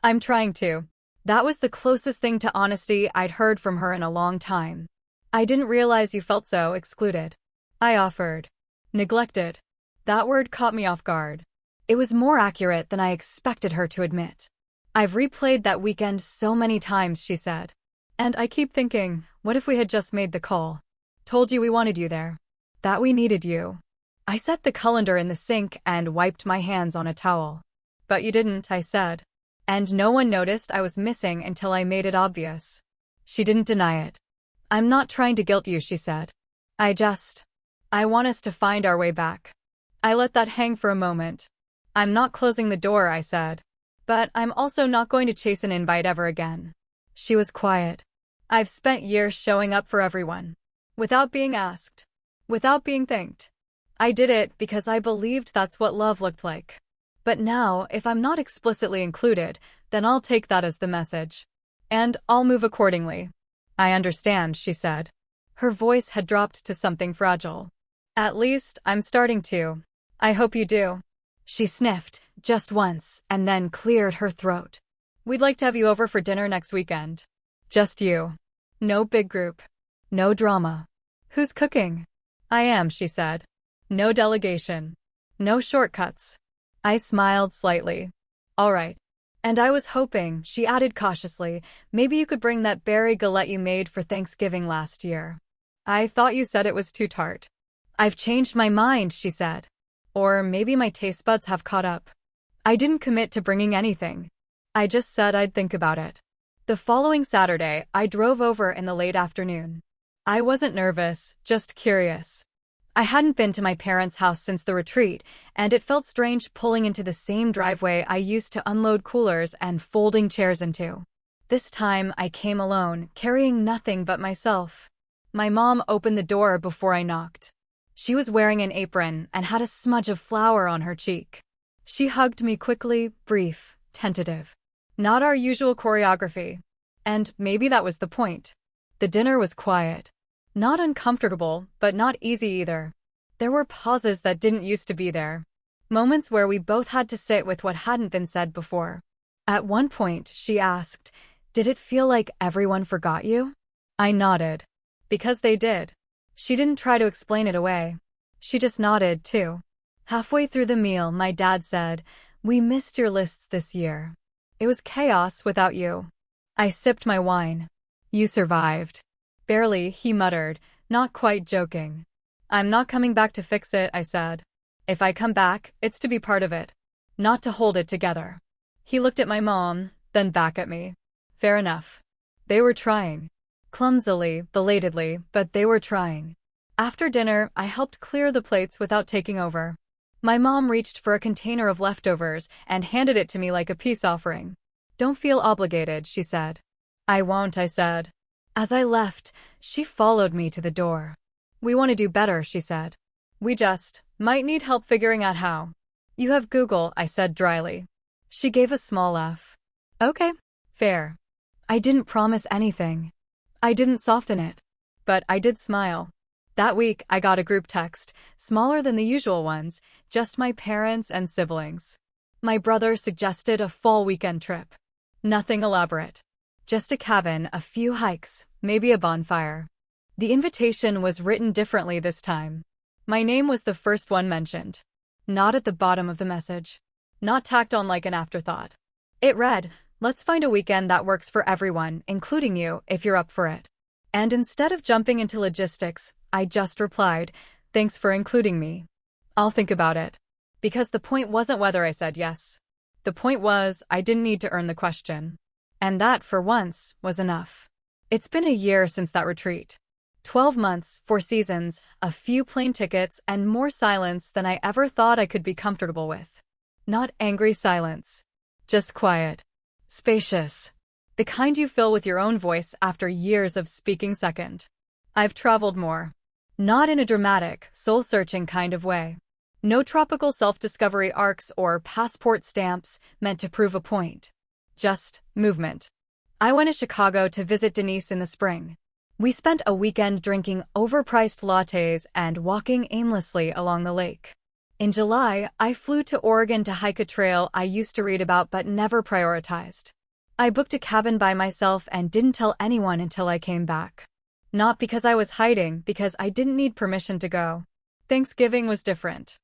"I'm trying to." That was the closest thing to honesty I'd heard from her in a long time. "I didn't realize you felt so excluded." I offered. "Neglected." That word caught me off guard. It was more accurate than I expected her to admit. "I've replayed that weekend so many times," she said. "And I keep thinking, what if we had just made the call? Told you we wanted you there. That we needed you." I set the colander in the sink and wiped my hands on a towel. "But you didn't," I said. "And no one noticed I was missing until I made it obvious." She didn't deny it. "I'm not trying to guilt you," she said. I want us to find our way back." I let that hang for a moment. "I'm not closing the door," I said. "But I'm also not going to chase an invite ever again." She was quiet. "I've spent years showing up for everyone. Without being asked. Without being thanked. I did it because I believed that's what love looked like. But now, if I'm not explicitly included, then I'll take that as the message. And I'll move accordingly." "I understand," she said. Her voice had dropped to something fragile. "At least, I'm starting to." I hope you do. She sniffed, just once, and then cleared her throat. We'd like to have you over for dinner next weekend. Just you. No big group. No drama. Who's cooking? I am, she said. No delegation. No shortcuts. I smiled slightly. All right. And I was hoping, she added cautiously, maybe you could bring that berry galette you made for Thanksgiving last year. I thought you said it was too tart. I've changed my mind, she said. Or maybe my taste buds have caught up. I didn't commit to bringing anything. I just said I'd think about it. The following Saturday, I drove over in the late afternoon. I wasn't nervous, just curious. I hadn't been to my parents' house since the retreat, and it felt strange pulling into the same driveway I used to unload coolers and folding chairs into. This time, I came alone, carrying nothing but myself. My mom opened the door before I knocked. She was wearing an apron and had a smudge of flour on her cheek. She hugged me quickly, brief, tentative. Not our usual choreography. And maybe that was the point. The dinner was quiet. Not uncomfortable, but not easy either. There were pauses that didn't used to be there. Moments where we both had to sit with what hadn't been said before. At one point, she asked, "Did it feel like everyone forgot you?" I nodded. Because they did. She didn't try to explain it away. She just nodded, too. Halfway through the meal, my dad said, "We missed your lists this year. It was chaos without you." I sipped my wine. "You survived." "Barely," he muttered, not quite joking. "I'm not coming back to fix it," I said. "If I come back, it's to be part of it. Not to hold it together." He looked at my mom, then back at me. Fair enough. They were trying. Clumsily, belatedly, but they were trying. After dinner, I helped clear the plates without taking over. My mom reached for a container of leftovers and handed it to me like a peace offering. "Don't feel obligated," she said. "I won't," I said. As I left, she followed me to the door. "We want to do better," she said. "We just might need help figuring out how." "You have Google," I said dryly. She gave a small laugh. "Okay, fair." I didn't promise anything. I didn't soften it. But I did smile. That week, I got a group text, smaller than the usual ones, just my parents and siblings. My brother suggested a fall weekend trip. Nothing elaborate. Just a cabin, a few hikes, maybe a bonfire. The invitation was written differently this time. My name was the first one mentioned. Not at the bottom of the message. Not tacked on like an afterthought. It read, "Let's find a weekend that works for everyone, including you, if you're up for it." And instead of jumping into logistics, I just replied, "Thanks for including me. I'll think about it." Because the point wasn't whether I said yes. The point was, I didn't need to earn the question. And that, for once, was enough. It's been a year since that retreat. 12 months, 4 seasons, a few plane tickets, and more silence than I ever thought I could be comfortable with. Not angry silence. Just quiet. Spacious. The kind you fill with your own voice after years of speaking second. I've traveled more. Not in a dramatic, soul-searching kind of way. No tropical self-discovery arcs or passport stamps meant to prove a point. Just movement. I went to Chicago to visit Denise in the spring. We spent a weekend drinking overpriced lattes and walking aimlessly along the lake. In July, I flew to Oregon to hike a trail I used to read about but never prioritized. I booked a cabin by myself and didn't tell anyone until I came back. Not because I was hiding, because I didn't need permission to go. Thanksgiving was different.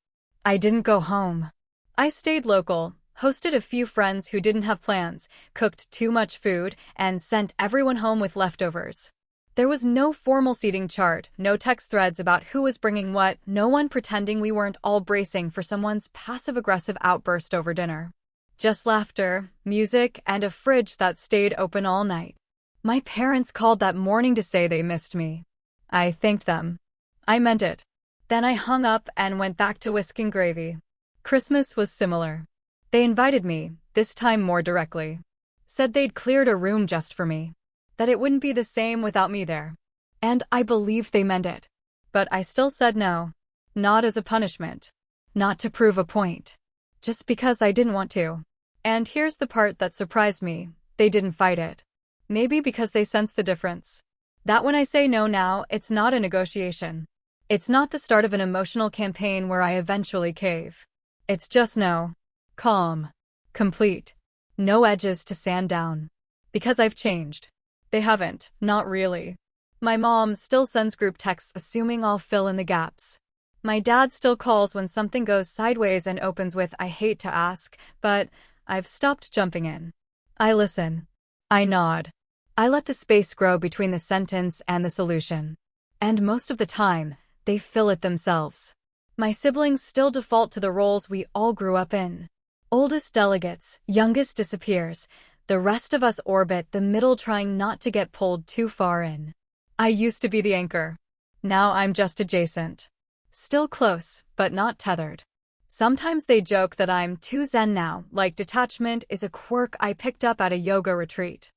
I didn't go home. I stayed local, hosted a few friends who didn't have plans, cooked too much food, and sent everyone home with leftovers. There was no formal seating chart, no text threads about who was bringing what, no one pretending we weren't all bracing for someone's passive-aggressive outburst over dinner. Just laughter, music, and a fridge that stayed open all night. My parents called that morning to say they missed me. I thanked them. I meant it. Then I hung up and went back to whisking gravy. Christmas was similar. They invited me, this time more directly. Said they'd cleared a room just for me. That it wouldn't be the same without me there. And I believed they meant it. But I still said no. Not as a punishment. Not to prove a point. Just because I didn't want to. And here's the part that surprised me. They didn't fight it. Maybe because they sensed the difference. That when I say no now, it's not a negotiation. It's not the start of an emotional campaign where I eventually cave. It's just no. Calm. Complete. No edges to sand down. Because I've changed. They haven't, not really. My mom still sends group texts assuming I'll fill in the gaps. My dad still calls when something goes sideways and opens with "I hate to ask," but I've stopped jumping in. I listen. I nod. I let the space grow between the sentence and the solution. And most of the time, they fill it themselves. My siblings still default to the roles we all grew up in. Oldest delegates, youngest disappears. The rest of us orbit the middle trying not to get pulled too far in. I used to be the anchor. Now I'm just adjacent. Still close, but not tethered. Sometimes they joke that I'm too zen now, like detachment is a quirk I picked up at a yoga retreat.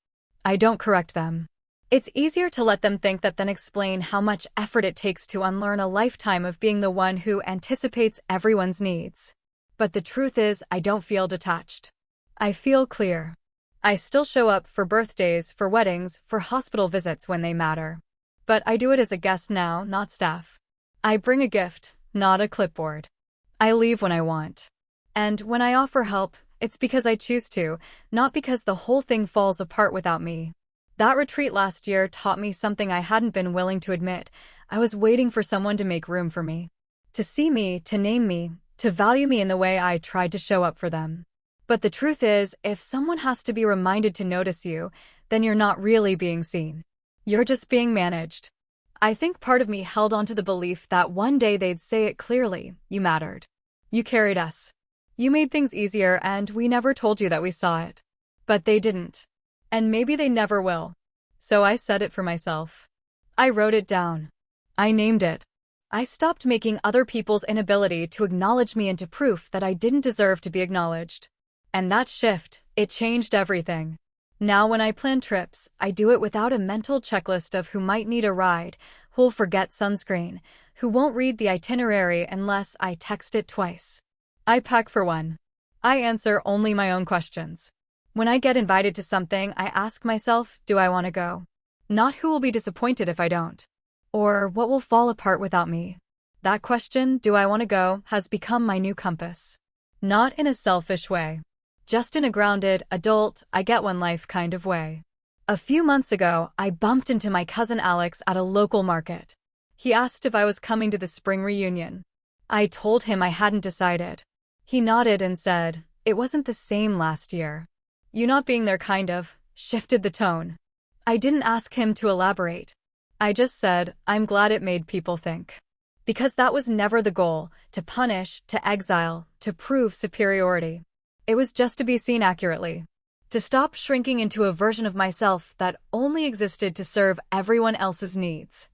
I don't correct them. It's easier to let them think that than explain how much effort it takes to unlearn a lifetime of being the one who anticipates everyone's needs. But the truth is, I don't feel detached. I feel clear. I still show up for birthdays, for weddings, for hospital visits when they matter. But I do it as a guest now, not staff. I bring a gift, not a clipboard. I leave when I want. And when I offer help, it's because I choose to, not because the whole thing falls apart without me. That retreat last year taught me something I hadn't been willing to admit. I was waiting for someone to make room for me. To see me, to name me, to value me in the way I tried to show up for them. But the truth is, if someone has to be reminded to notice you, then you're not really being seen. You're just being managed. I think part of me held on to the belief that one day they'd say it clearly: you mattered. You carried us. You made things easier, and we never told you that we saw it. But they didn't. And maybe they never will. So I said it for myself. I wrote it down. I named it. I stopped making other people's inability to acknowledge me into proof that I didn't deserve to be acknowledged. And that shift, it changed everything. Now when I plan trips, I do it without a mental checklist of who might need a ride, who'll forget sunscreen, who won't read the itinerary unless I text it twice. I pack for one. I answer only my own questions. When I get invited to something, I ask myself, do I want to go? Not who will be disappointed if I don't. Or what will fall apart without me? That question, do I want to go, has become my new compass. Not in a selfish way. Just in a grounded, adult, I get one life kind of way. A few months ago, I bumped into my cousin Alex at a local market. He asked if I was coming to the spring reunion. I told him I hadn't decided. He nodded and said, it wasn't the same last year. You not being there kind of shifted the tone. I didn't ask him to elaborate. I just said, I'm glad it made people think. Because that was never the goal, to punish, to exile, to prove superiority. It was just to be seen accurately. To stop shrinking into a version of myself that only existed to serve everyone else's needs.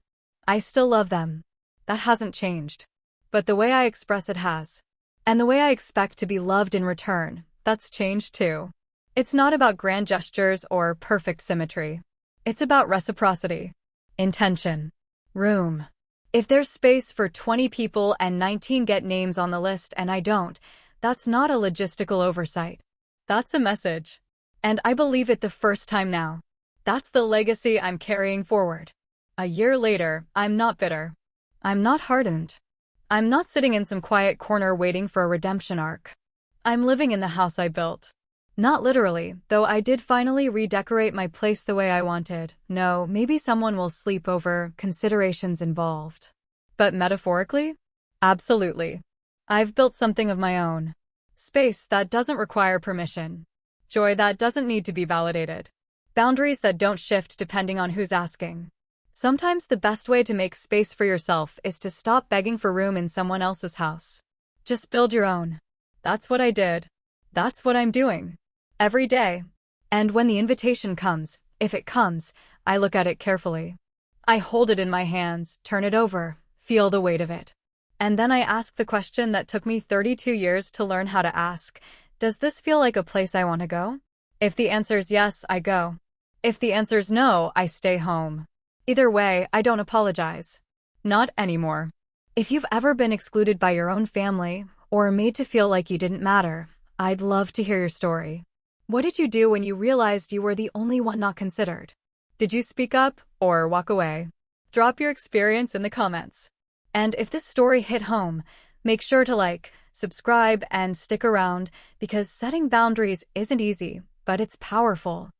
I still love them. That hasn't changed. But the way I express it has. And the way I expect to be loved in return, that's changed too. It's not about grand gestures or perfect symmetry. It's about reciprocity. Intention. Room. If there's space for 20 people and 19 get names on the list and I don't, that's not a logistical oversight. That's a message. And I believe it the first time now. That's the legacy I'm carrying forward. A year later, I'm not bitter. I'm not hardened. I'm not sitting in some quiet corner waiting for a redemption arc. I'm living in the house I built. Not literally, though I did finally redecorate my place the way I wanted. No, maybe someone will sleep over, considerations involved. But metaphorically? Absolutely. I've built something of my own. Space that doesn't require permission. Joy that doesn't need to be validated. Boundaries that don't shift depending on who's asking. Sometimes the best way to make space for yourself is to stop begging for room in someone else's house. Just build your own. That's what I did. That's what I'm doing. Every day. And when the invitation comes, if it comes, I look at it carefully. I hold it in my hands, turn it over, feel the weight of it. And then I ask the question that took me 32 years to learn how to ask. Does this feel like a place I want to go? If the answer's yes, I go. If the answer's no, I stay home. Either way, I don't apologize. Not anymore. If you've ever been excluded by your own family, or made to feel like you didn't matter, I'd love to hear your story. What did you do when you realized you were the only one not considered? Did you speak up, or walk away? Drop your experience in the comments. And if this story hit home, make sure to like, subscribe, and stick around because setting boundaries isn't easy, but it's powerful.